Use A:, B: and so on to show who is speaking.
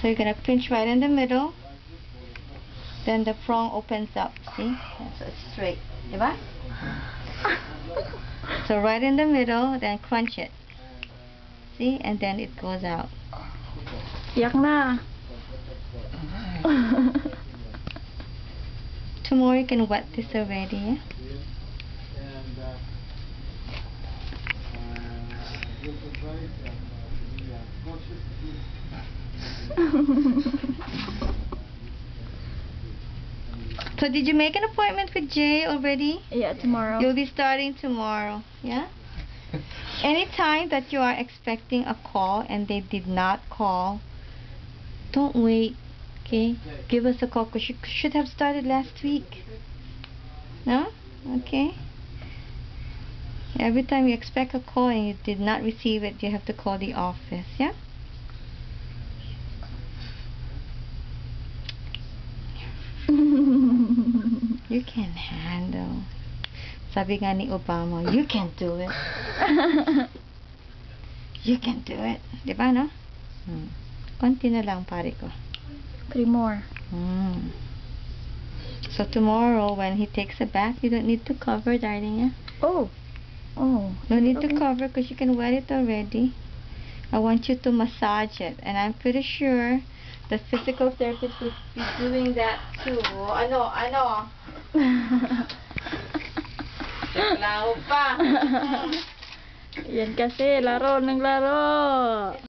A: So you're gonna pinch right in the middle. Then the prong opens up. See? So it's straight. Diba? So right in the middle, then crunch it. See? And then it goes out.
B: Yak na.
A: Tomorrow you can wet this already, yeah? So did you make an appointment with Jay already?
B: Yeah, tomorrow.
A: You'll be starting tomorrow, yeah? Anytime that you are expecting a call and they did not call, don't wait, okay? Give us a call because you should have started last week. No? Okay? Every time you expect a call and you did not receive it, you have to call the office, yeah? You can handle. Sabi nga ni Obama, you can do it. You can do it. Diba, no? Konti na lang, pare ko.
B: 3 more.
A: So tomorrow, when he takes a bath, you don't need to cover, darling, yeah?
B: Oh.
A: No need to cover because you can wet it already. I want you to massage it. And I'm pretty sure the physical therapist will be doing that too. Ano? Naglaro pa.
B: Yan kasi, laro ng laro.